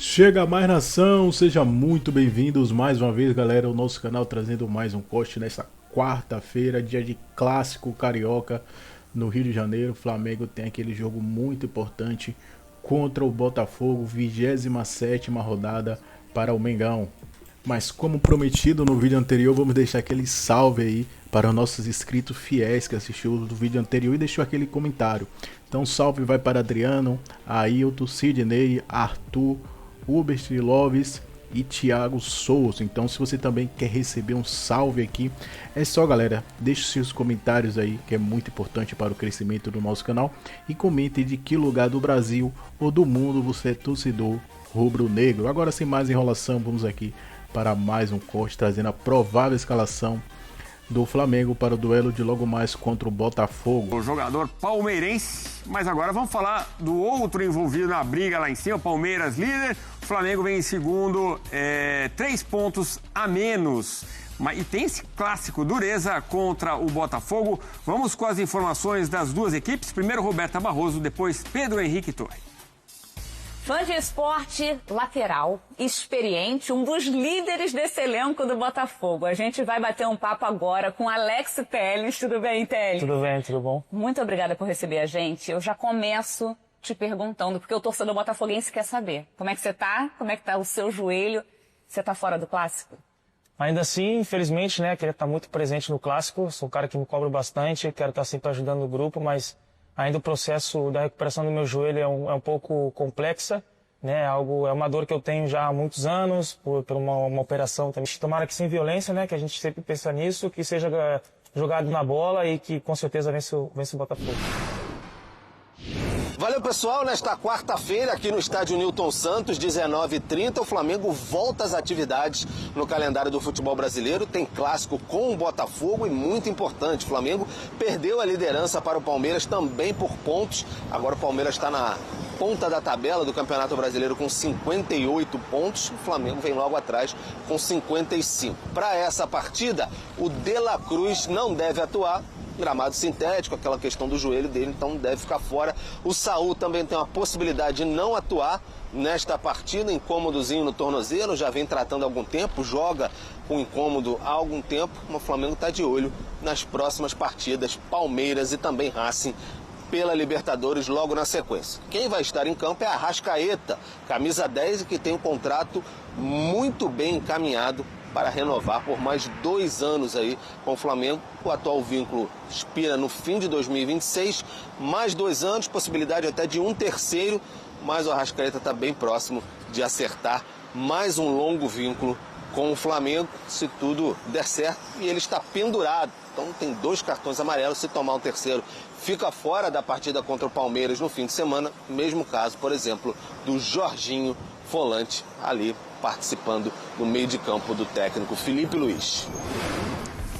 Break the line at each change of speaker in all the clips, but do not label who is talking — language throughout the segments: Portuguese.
Chega mais nação, seja muito bem-vindos mais uma vez, galera, ao nosso canal trazendo mais um corte nessa quarta-feira, dia de clássico carioca no Rio de Janeiro. O Flamengo tem aquele jogo muito importante contra o Botafogo, 27ª rodada para o Mengão. Mas como prometido no vídeo anterior, vamos deixar aquele salve aí para os nossos inscritos fiéis que assistiu o vídeo anterior e deixou aquele comentário. Então salve vai para Adriano, Ailton, Sidney, Arthur, Hubert Loves e Thiago Souza. Então se você também quer receber um salve aqui, é só, galera, deixe seus comentários aí, que é muito importante para o crescimento do nosso canal, e comente de que lugar do Brasil ou do mundo você é torcedor rubro-negro. Agora, sem mais enrolação, vamos aqui para mais um corte trazendo a provável escalação do Flamengo para o duelo de logo mais contra o Botafogo.
O jogador palmeirense, mas agora vamos falar do outro envolvido na briga lá em cima, Palmeiras líder, o Flamengo vem em segundo, 3 pontos a menos. E tem esse clássico, dureza contra o Botafogo. Vamos com as informações das duas equipes. Primeiro Roberta Barroso, depois Pedro Henrique Torre.
Fã de esporte, lateral, experiente, um dos líderes desse elenco do Botafogo. A gente vai bater um papo agora com Alex Telles. Tudo bem, Telles?
Tudo bem, tudo bom?
Muito obrigada por receber a gente. Eu já começo te perguntando, porque o torcedor botafoguense quer saber. Como é que você tá? Como é que tá o seu joelho? Você tá fora do clássico?
Ainda assim, infelizmente, né, queria estar muito presente no clássico. Sou um cara que me cobra bastante, quero estar sempre ajudando o grupo, mas ainda o processo da recuperação do meu joelho é um pouco complexa, né? É uma dor que eu tenho já há muitos anos, por uma operação também. Tomara que sem violência, né? Que a gente sempre pensa nisso, que seja jogado na bola e que com certeza vence o Botafogo.
Valeu, pessoal. Nesta quarta-feira, aqui no estádio Newton Santos, 19h30, o Flamengo volta às atividades no calendário do futebol brasileiro. Tem clássico com o Botafogo e muito importante. O Flamengo perdeu a liderança para o Palmeiras também por pontos. Agora o Palmeiras está na ponta da tabela do Campeonato Brasileiro com 58 pontos. O Flamengo vem logo atrás com 55. Para essa partida, o De La Cruz não deve atuar. Gramado sintético, aquela questão do joelho dele, então deve ficar fora. O Saúl também tem uma possibilidade de não atuar nesta partida, incômodozinho no tornozelo, já vem tratando há algum tempo, joga com incômodo há algum tempo, mas o Flamengo está de olho nas próximas partidas, Palmeiras e também Racing, pela Libertadores logo na sequência. Quem vai estar em campo é a Arrascaeta, camisa 10, que tem um contrato muito bem encaminhado para renovar por mais 2 anos aí com o Flamengo. O atual vínculo expira no fim de 2026, mais 2 anos, possibilidade até de um terceiro, mas o Arrascaeta está bem próximo de acertar mais um longo vínculo com o Flamengo, se tudo der certo, e ele está pendurado, então tem 2 cartões amarelos, se tomar um terceiro fica fora da partida contra o Palmeiras no fim de semana, mesmo caso, por exemplo, do Jorginho, volante ali participando no meio de campo do técnico Felipe Luiz.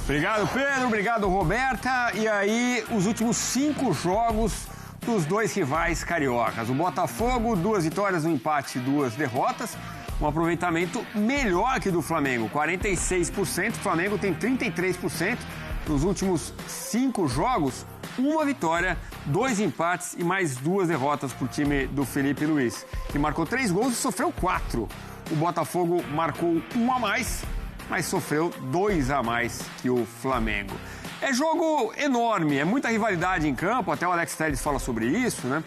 Obrigado, Pedro. Obrigado, Roberta. E aí, os últimos 5 jogos dos 2 rivais cariocas. O Botafogo, 2 vitórias, 1 empate e 2 derrotas. Um aproveitamento melhor que do Flamengo, 46%. O Flamengo tem 33%. Nos últimos 5 jogos, 1 vitória, 2 empates e mais 2 derrotas para o time do Felipe Luiz, que marcou 3 gols e sofreu 4. O Botafogo marcou 1 a mais, mas sofreu 2 a mais que o Flamengo. É jogo enorme, é muita rivalidade em campo, até o Alex Telles fala sobre isso, né?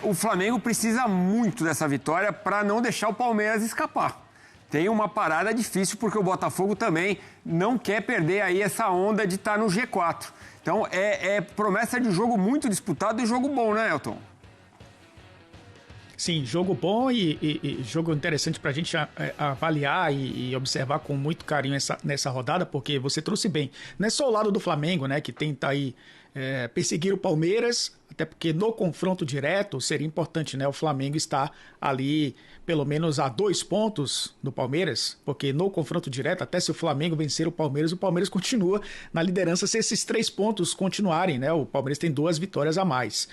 O Flamengo precisa muito dessa vitória para não deixar o Palmeiras escapar. Tem uma parada difícil porque o Botafogo também não quer perder aí essa onda de estar no G4. Então é promessa de jogo muito disputado e jogo bom, né, Elton?
Sim, jogo bom e jogo interessante para a gente avaliar e observar com muito carinho nessa rodada, porque você trouxe bem. Não é só o lado do Flamengo, né, que tenta aí perseguir o Palmeiras, até porque no confronto direto seria importante, né, o Flamengo estar ali pelo menos a 2 pontos do Palmeiras, porque no confronto direto, até se o Flamengo vencer o Palmeiras continua na liderança se esses 3 pontos continuarem, né? O Palmeiras tem 2 vitórias a mais.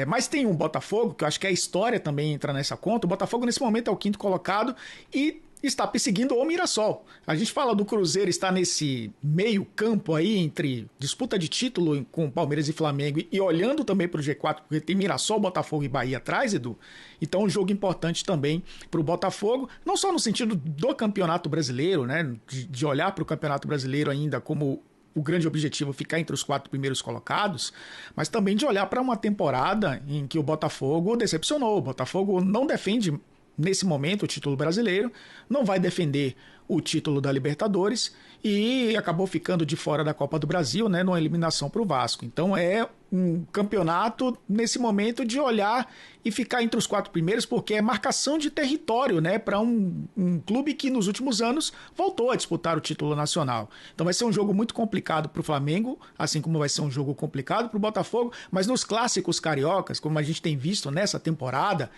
Mas tem um Botafogo, que eu acho que a história também entra nessa conta. O Botafogo nesse momento é o 5º colocado e está perseguindo o Mirassol. A gente fala do Cruzeiro estar nesse meio campo aí entre disputa de título com Palmeiras e Flamengo e olhando também para o G4, porque tem Mirassol, Botafogo e Bahia atrás, Edu. Então um jogo importante também para o Botafogo, não só no sentido do Campeonato Brasileiro, né, de olhar para o Campeonato Brasileiro ainda como o grande objetivo ficar entre os 4 primeiros colocados, mas também de olhar para uma temporada em que o Botafogo decepcionou. O Botafogo não defende, nesse momento, o título brasileiro, não vai defender o título da Libertadores e acabou ficando de fora da Copa do Brasil, né, numa eliminação para o Vasco. Então é um campeonato, nesse momento, de olhar e ficar entre os 4 primeiros, porque é marcação de território, né, para um clube que nos últimos anos voltou a disputar o título nacional. Então vai ser um jogo muito complicado para o Flamengo, assim como vai ser um jogo complicado para o Botafogo, mas nos clássicos cariocas, como a gente tem visto nessa temporada,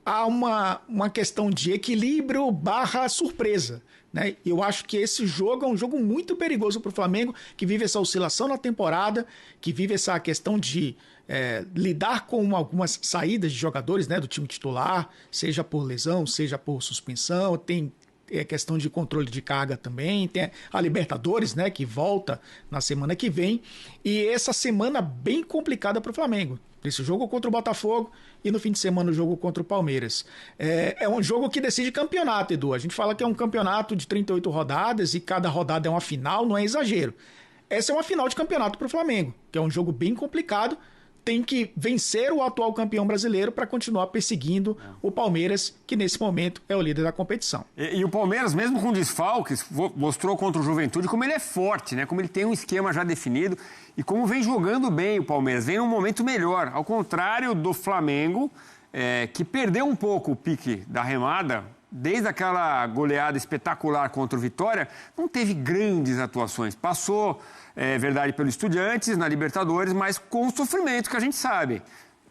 há uma questão de equilíbrio / surpresa, né? Eu acho que esse jogo é um jogo muito perigoso para o Flamengo, que vive essa oscilação na temporada, que vive essa questão de lidar com algumas saídas de jogadores, né, do time titular, seja por lesão, seja por suspensão, tem questão de controle de carga também, tem a Libertadores, né, que volta na semana que vem, e essa semana bem complicada para o Flamengo. Esse jogo contra o Botafogo e no fim de semana o jogo contra o Palmeiras. É um jogo que decide campeonato, Edu. A gente fala que é um campeonato de 38 rodadas e cada rodada é uma final, não é exagero. Essa é uma final de campeonato para o Flamengo, que é um jogo bem complicado. Tem que vencer o atual campeão brasileiro para continuar perseguindo o Palmeiras, que nesse momento é o líder da competição.
E o Palmeiras, mesmo com desfalques, mostrou contra o Juventude como ele é forte, né? Como ele tem um esquema já definido e como vem jogando bem o Palmeiras, vem num momento melhor. Ao contrário do Flamengo, que perdeu um pouco o pique da remada, desde aquela goleada espetacular contra o Vitória, não teve grandes atuações. Passou, verdade, pelo Estudiantes na Libertadores, mas com sofrimento, que a gente sabe.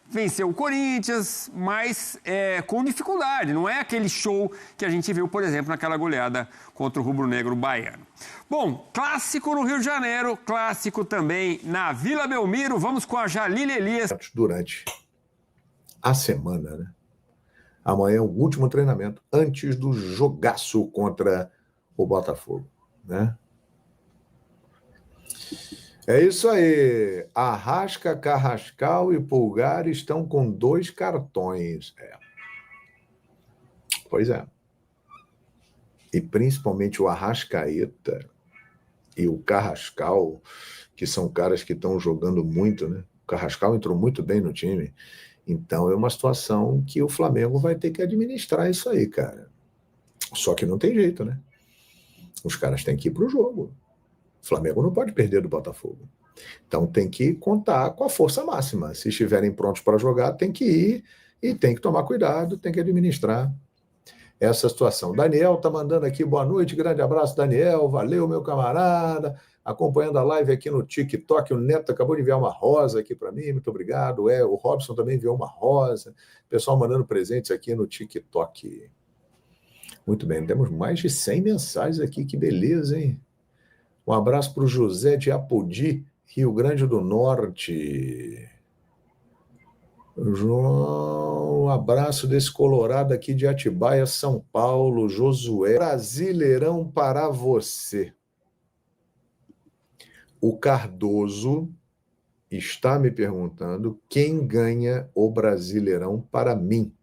Venceu o Corinthians, mas com dificuldade. Não é aquele show que a gente viu, por exemplo, naquela goleada contra o rubro-negro baiano. Bom, clássico no Rio de Janeiro, clássico também na Vila Belmiro. Vamos com a Jalile Elias.
Durante a semana, né? Amanhã é o último treinamento antes do jogaço contra o Botafogo, né? É isso aí. Arrasca, Carrascal e Pulgar estão com 2 cartões. Pois é. E principalmente o Arrascaeta e o Carrascal, que são caras que estão jogando muito, né? O Carrascal entrou muito bem no time. Então é uma situação que o Flamengo vai ter que administrar isso aí, cara. Só que não tem jeito, né? Os caras têm que ir para o jogo. O Flamengo não pode perder do Botafogo. Então tem que contar com a força máxima. Se estiverem prontos para jogar, tem que ir e tem que tomar cuidado, tem que administrar essa situação. Daniel tá mandando aqui, boa noite, grande abraço, Daniel, valeu, meu camarada. Acompanhando a live aqui no TikTok, o Neto acabou de enviar uma rosa aqui para mim, muito obrigado. O Robson também enviou uma rosa. Pessoal mandando presentes aqui no TikTok. Muito bem, temos mais de 100 mensagens aqui, que beleza, hein? Um abraço para o José de Apodi, Rio Grande do Norte. João, um abraço desse Colorado aqui de Atibaia, São Paulo. Josué, Brasileirão para você. O Cardoso está me perguntando quem ganha o Brasileirão para mim.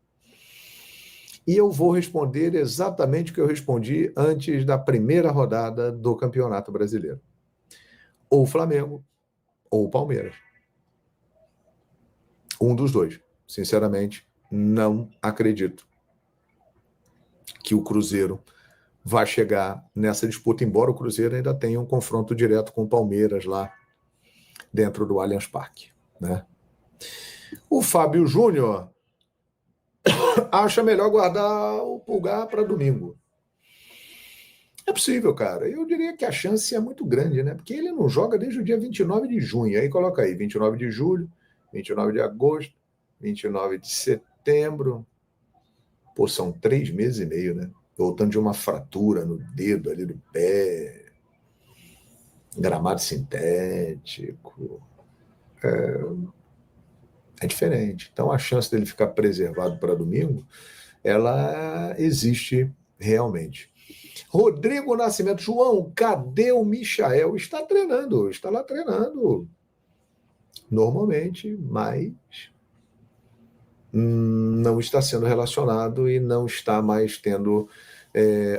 E eu vou responder exatamente o que eu respondi antes da primeira rodada do Campeonato Brasileiro. Ou o Flamengo, ou o Palmeiras. Um dos dois. Sinceramente, não acredito que o Cruzeiro vai chegar nessa disputa, embora o Cruzeiro ainda tenha um confronto direto com o Palmeiras lá dentro do Allianz Parque, né? O Fábio Júnior acha melhor guardar o Pulgar para domingo. É possível, cara. Eu diria que a chance é muito grande, né? Porque ele não joga desde o dia 29 de junho. Aí coloca aí, 29 de julho, 29 de agosto, 29 de setembro. Pô, são 3 meses e meio, né? Voltando de uma fratura no dedo ali do pé, gramado sintético. É diferente. Então, a chance dele ficar preservado para domingo, ela existe realmente. Rodrigo Nascimento. João, cadê o Michael? Está treinando, está lá treinando normalmente, mas não está sendo relacionado e não está mais tendo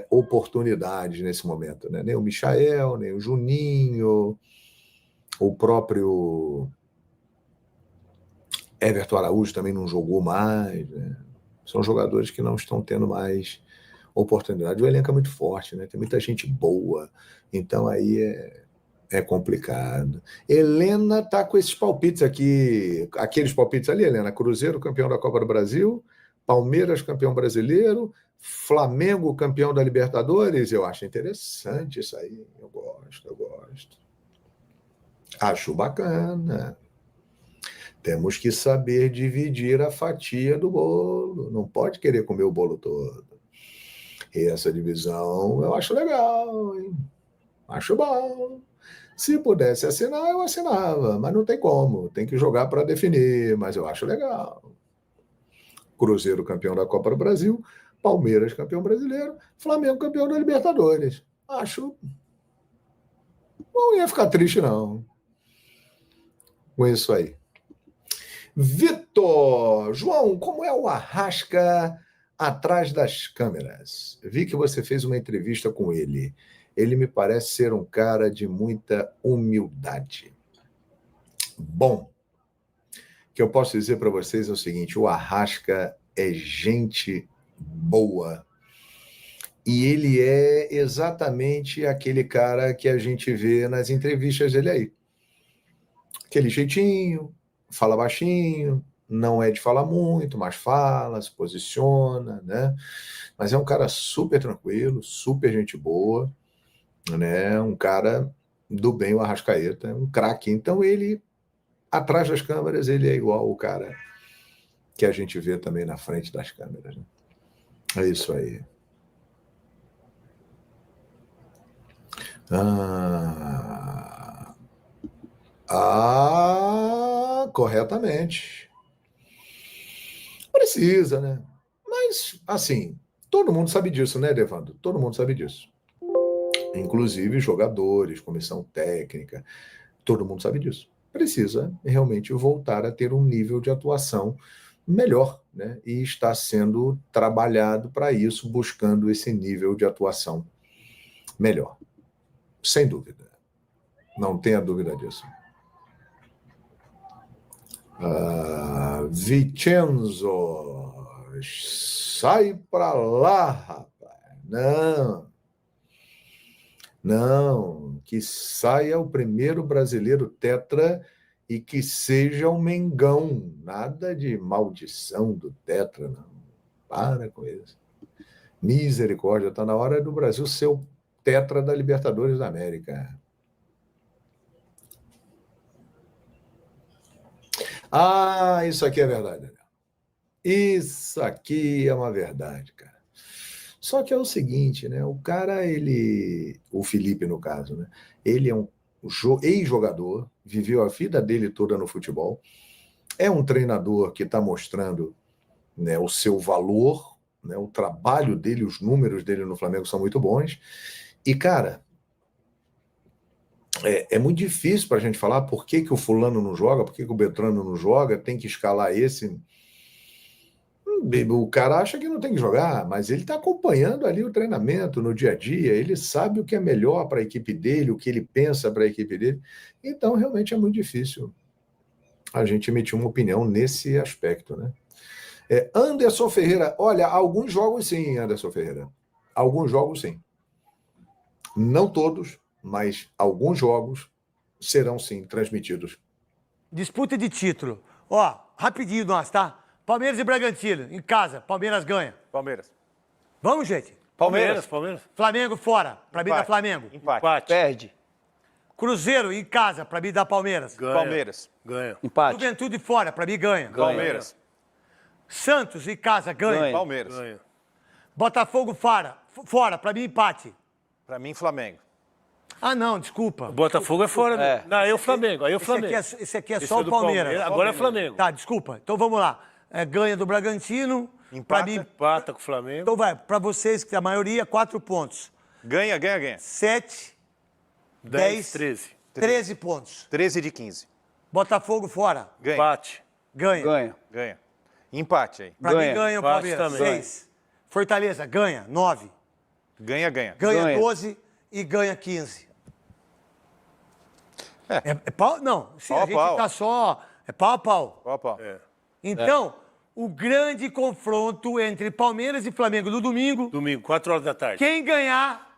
oportunidades nesse momento, né? Nem o Michael, nem o Juninho, o próprio Everton Araújo também não jogou mais, né? São jogadores que não estão tendo mais oportunidade. O elenco é muito forte, né? Tem muita gente boa, então aí é complicado. Helena tá com esses palpites aqui, aqueles palpites ali, Helena. Cruzeiro, campeão da Copa do Brasil, Palmeiras, campeão brasileiro, Flamengo, campeão da Libertadores. Eu acho interessante isso aí. Eu gosto. Acho bacana. Temos que saber dividir a fatia do bolo. Não pode querer comer o bolo todo. E essa divisão eu acho legal, hein? Acho bom. Se pudesse assinar, eu assinava, mas não tem como. Tem que jogar para definir, mas eu acho legal. Cruzeiro campeão da Copa do Brasil, Palmeiras campeão brasileiro, Flamengo campeão da Libertadores. Acho... Não ia ficar triste, não. Com isso aí. Vitor, João, como é o Arrasca atrás das câmeras? Vi que você fez uma entrevista com ele. Ele me parece ser um cara de muita humildade. Bom, o que eu posso dizer para vocês é o seguinte, o Arrasca é gente boa. E ele é exatamente aquele cara que a gente vê nas entrevistas dele aí. Aquele jeitinho, fala baixinho, não é de falar muito, mas fala, se posiciona, né? Mas é um cara super tranquilo, super gente boa, né? Um cara do bem, o Arrascaeta, um craque. Então ele, atrás das câmeras, ele é igual o cara que a gente vê também na frente das câmeras, né? É isso aí. Corretamente. Precisa, né? Mas, assim, todo mundo sabe disso, né, Devando? Todo mundo sabe disso. Inclusive jogadores, comissão técnica, todo mundo sabe disso. Precisa realmente voltar a ter um nível de atuação melhor, né? E está sendo trabalhado para isso, buscando esse nível de atuação melhor. Sem dúvida. Não tenha dúvida disso. Vincenzo, sai para lá, rapaz. Não, que saia o primeiro brasileiro tetra e que seja um Mengão. Nada de maldição do tetra, não. Para com isso. Misericórdia, está na hora do Brasil ser o tetra da Libertadores da América. Isso aqui é verdade. Isso aqui é uma verdade, cara. Só que é o seguinte, né? O cara, o Felipe, no caso, né? Ele é um ex-jogador, viveu a vida dele toda no futebol, é um treinador que está mostrando, né, o seu valor, né, o trabalho dele, os números dele no Flamengo são muito bons. E, cara, é muito difícil para a gente falar por que o fulano não joga, por que o Beltrano não joga, tem que escalar esse. O cara acha que não tem que jogar, mas ele está acompanhando ali o treinamento no dia a dia, ele sabe o que é melhor para a equipe dele, o que ele pensa para a equipe dele. Então, realmente é muito difícil a gente emitir uma opinião nesse aspecto, né? Anderson Ferreira, olha, alguns jogos sim, Anderson Ferreira. Alguns jogos sim. Não todos, mas alguns jogos serão sim transmitidos.
Disputa de título. Ó, rapidinho nós, tá? Palmeiras e Bragantino, em casa. Palmeiras ganha.
Palmeiras.
Vamos, gente?
Palmeiras.
Flamengo fora. Pra mim dá Flamengo.
Empate.
Perde.
Cruzeiro em casa. Pra mim dá Palmeiras.
Ganha. Palmeiras.
Ganha. Empate.
Juventude fora. Pra mim ganha.
Palmeiras.
Santos em casa. Ganha.
Palmeiras. Ganha.
Botafogo fora. Pra mim empate.
Pra mim, Flamengo.
Não, desculpa.
O Botafogo é fora.
É.
Não, aí o Flamengo. Aí o Flamengo.
Esse aqui é só o Palmeiras.
Agora é Flamengo.
Tá, desculpa. Então vamos lá. Ganha do Bragantino,
Empata com o Flamengo.
Então vai, pra vocês, que a maioria, 4 pontos.
Ganha.
7, 10, 13 pontos.
13 de 15.
Botafogo fora.
Ganha.
Empate.
Ganha.
Ganha. Empate aí.
Pra mim ganha o
Empate
Palmeiras.
também.
6. Fortaleza, ganha. 9.
Ganha.
Ganha 12 e ganha 15. É pau? Não, se
Pau
a
a
gente
pau.
tá só... É pau a pau.
Pau a pau.
Então, o grande confronto entre Palmeiras e Flamengo no domingo,
Domingo, 4 horas da tarde.
quem ganhar,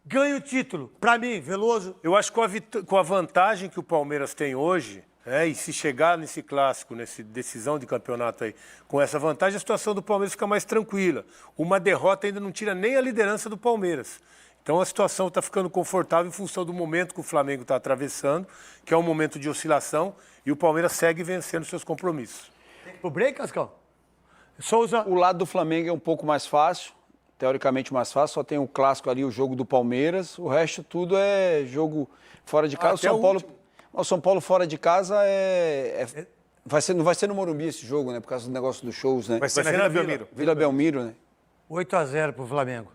ganha o título. Pra mim, Veloso.
Eu acho que com a vantagem que o Palmeiras tem hoje, e se chegar nesse clássico, nessa decisão de campeonato aí, com essa vantagem, a situação do Palmeiras fica mais tranquila. Uma derrota ainda não tira nem a liderança do Palmeiras. Então a situação está ficando confortável em função do momento que o Flamengo está atravessando, que é um momento de oscilação, e o Palmeiras segue vencendo seus compromissos.
Pro break, Cascão? Souza.
O lado do Flamengo é um pouco mais fácil, teoricamente mais fácil, só tem o clássico ali, o jogo do Palmeiras, o resto tudo é jogo fora de casa. O São Paulo fora de casa não vai ser no Morumbi esse jogo, né? Por causa do negócio dos shows, né?
Vai ser na Vila Belmiro.
Vila Belmiro, né?
8-0 pro Flamengo.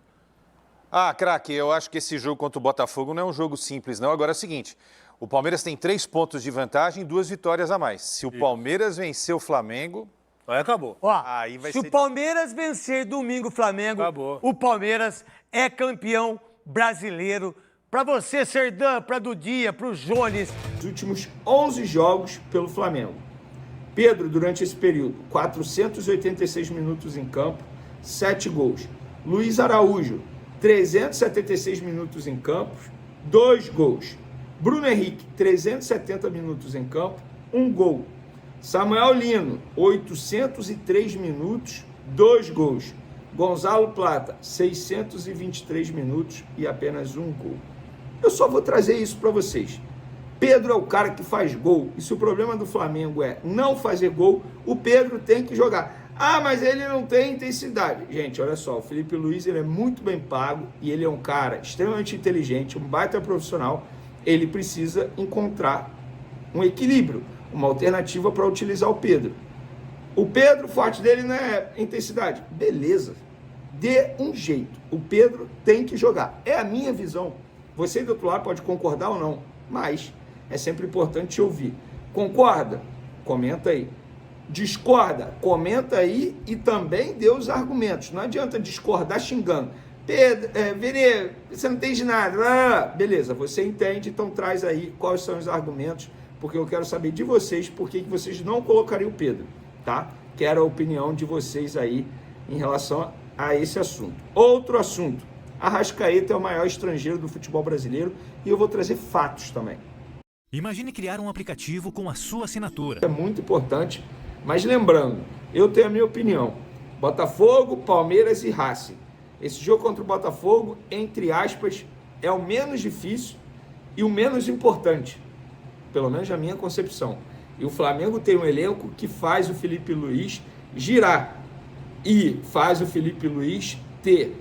Craque, eu acho que esse jogo contra o Botafogo não é um jogo simples, não. Agora é o seguinte, o Palmeiras tem 3 pontos de vantagem e 2 vitórias a mais. Se o Palmeiras vencer o Flamengo...
Aí acabou.
Aí vai
se
ser...
o Palmeiras vencer domingo o Flamengo,
Acabou.
o Palmeiras é campeão brasileiro. Pra você, Serdã, pra Dudia, pro Jones.
Os últimos 11 jogos pelo Flamengo. Pedro, durante esse período, 486 minutos em campo, 7 gols. Luiz Araújo, 376 minutos em campo, 2 gols. Bruno Henrique, 370 minutos em campo, 1 gol. Samuel Lino, 803 minutos, 2 gols. Gonzalo Plata, 623 minutos e apenas 1 gol. Eu só vou trazer isso para vocês. Pedro é o cara que faz gol. E se o problema do Flamengo é não fazer gol, o Pedro tem que jogar. Mas ele não tem intensidade. Gente, olha só, o Felipe Luiz ele é muito bem pago e ele é um cara extremamente inteligente, um baita profissional. Ele precisa encontrar um equilíbrio, uma alternativa para utilizar o Pedro. O Pedro, o forte dele não é intensidade. Beleza, dê um jeito. O Pedro tem que jogar. É a minha visão. Você do outro lado pode concordar ou não, mas é sempre importante te ouvir. Concorda? Comenta aí. Discorda? Comenta aí e também dê os argumentos. Não adianta discordar xingando. Pedro, Vene, você não entende nada. Beleza, você entende, então traz aí quais são os argumentos, porque eu quero saber de vocês por que vocês não colocariam o Pedro, tá? Quero a opinião de vocês aí em relação a esse assunto. Outro assunto, Arrascaeta é o maior estrangeiro do futebol brasileiro e eu vou trazer fatos também.
Imagine criar um aplicativo com a sua assinatura.
É muito importante, mas lembrando, eu tenho a minha opinião. Botafogo, Palmeiras e Racing. Esse jogo contra o Botafogo, entre aspas, é o menos difícil e o menos importante, pelo menos na minha concepção. E o Flamengo tem um elenco que faz o Felipe Luiz girar e faz o Felipe Luiz ter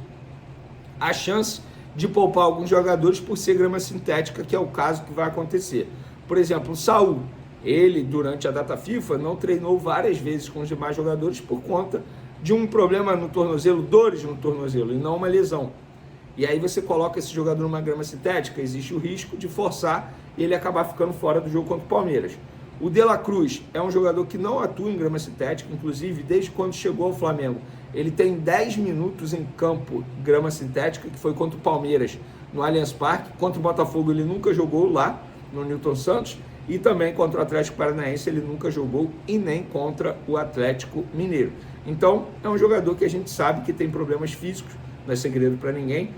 a chance de poupar alguns jogadores por ser grama sintética, que é o caso que vai acontecer. Por exemplo, o Saul, ele durante a data FIFA não treinou várias vezes com os demais jogadores por conta de um problema no tornozelo, dores no tornozelo e não uma lesão. E aí você coloca esse jogador numa grama sintética, existe o risco de forçar e ele acabar ficando fora do jogo contra o Palmeiras. O De La Cruz é um jogador que não atua em grama sintética, inclusive desde quando chegou ao Flamengo. Ele tem 10 minutos em campo grama sintética, que foi contra o Palmeiras no Allianz Parque. Contra o Botafogo ele nunca jogou lá no Newton Santos. E também contra o Atlético Paranaense ele nunca jogou e nem contra o Atlético Mineiro. Então é um jogador que a gente sabe que tem problemas físicos, não é segredo para ninguém.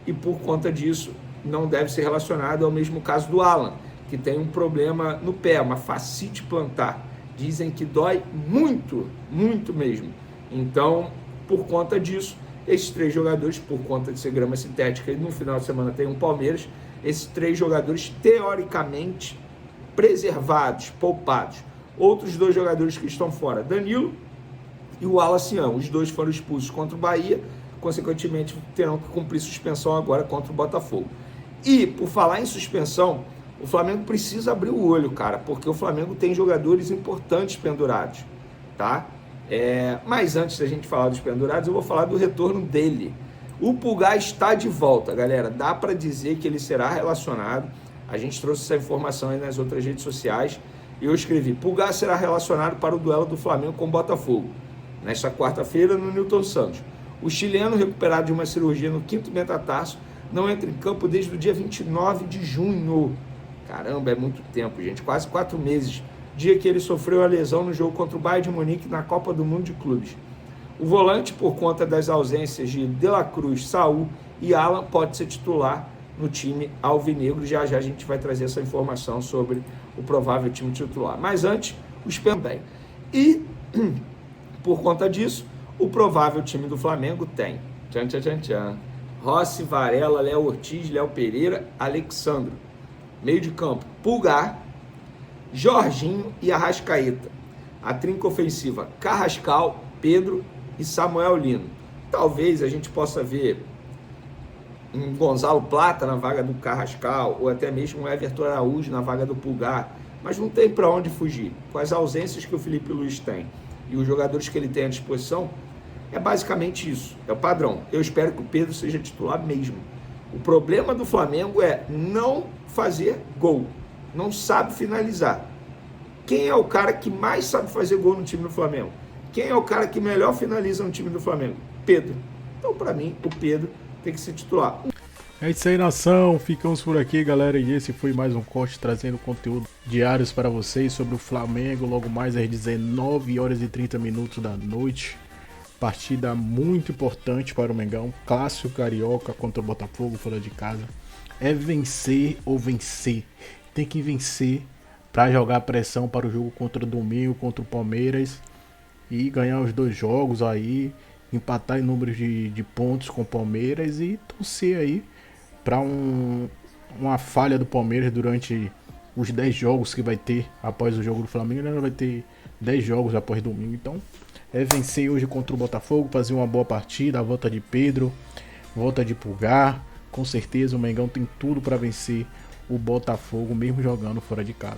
E por conta disso não deve ser relacionado ao mesmo caso do Alan, que tem um problema no pé, uma fascite plantar. Dizem que dói muito, muito mesmo. Então, por conta disso, esses 3 jogadores, por conta de ser grama sintética, e no final de semana tem um Palmeiras, esses 3 jogadores, teoricamente, preservados, poupados. Outros 2 jogadores que estão fora, Danilo e o Alacião. Os 2 foram expulsos contra o Bahia, consequentemente terão que cumprir suspensão agora contra o Botafogo. E, por falar em suspensão, o Flamengo precisa abrir o olho, cara, porque o Flamengo tem jogadores importantes pendurados, tá? Mas antes da gente falar dos pendurados, eu vou falar do retorno dele. O Pulgar está de volta, galera. Dá para dizer que ele será relacionado. A gente trouxe essa informação aí nas outras redes sociais. E eu escrevi: Pulgar será relacionado para o duelo do Flamengo com o Botafogo, nesta quarta-feira no Newton Santos. O chileno, recuperado de uma cirurgia no 5º metatarso, não entra em campo desde o dia 29 de junho. Caramba, é muito tempo, gente. Quase 4 meses. Dia que ele sofreu a lesão no jogo contra o Bayern de Munique na Copa do Mundo de Clubes. O volante, por conta das ausências de De La Cruz, Saul e Alan, pode ser titular no time alvinegro. Já já a gente vai trazer essa informação sobre o provável time titular. Mas antes, os pendurados. E, por conta disso, o provável time do Flamengo tem Rossi, Varela, Léo Ortiz, Léo Pereira, Alexandro. Meio de campo, Pulgar, Jorginho e Arrascaeta. A trinca ofensiva, Carrascal, Pedro e Samuel Lino. Talvez a gente possa ver um Gonzalo Plata na vaga do Carrascal, ou até mesmo um Everton Araújo na vaga do Pulgar, mas não tem para onde fugir. Com as ausências que o Felipe Luiz tem e os jogadores que ele tem à disposição, é basicamente isso, é o padrão. Eu espero que o Pedro seja titular mesmo. O problema do Flamengo é não fazer gol, não sabe finalizar. Quem é o cara que mais sabe fazer gol no time do Flamengo? Quem é o cara que melhor finaliza no time do Flamengo? Pedro. Então, para mim, o Pedro tem que ser titular.
É isso aí, nação. Ficamos por aqui, galera. E esse foi mais um corte trazendo conteúdo diários para vocês sobre o Flamengo. Logo mais às 19h30 da noite. Partida muito importante para o Mengão. Clássico carioca contra o Botafogo fora de casa. É vencer ou vencer. Tem que vencer para jogar pressão para o jogo contra o domingo, contra o Palmeiras. E ganhar os 2 jogos aí. Empatar em números de pontos com o Palmeiras. E torcer aí para uma falha do Palmeiras durante os 10 jogos que vai ter após o jogo do Flamengo. Ele vai ter 10 jogos após domingo. Então é vencer hoje contra o Botafogo, fazer uma boa partida, a volta de Pedro, volta de Pulgar. Com certeza o Mengão tem tudo para vencer o Botafogo, mesmo jogando fora de casa.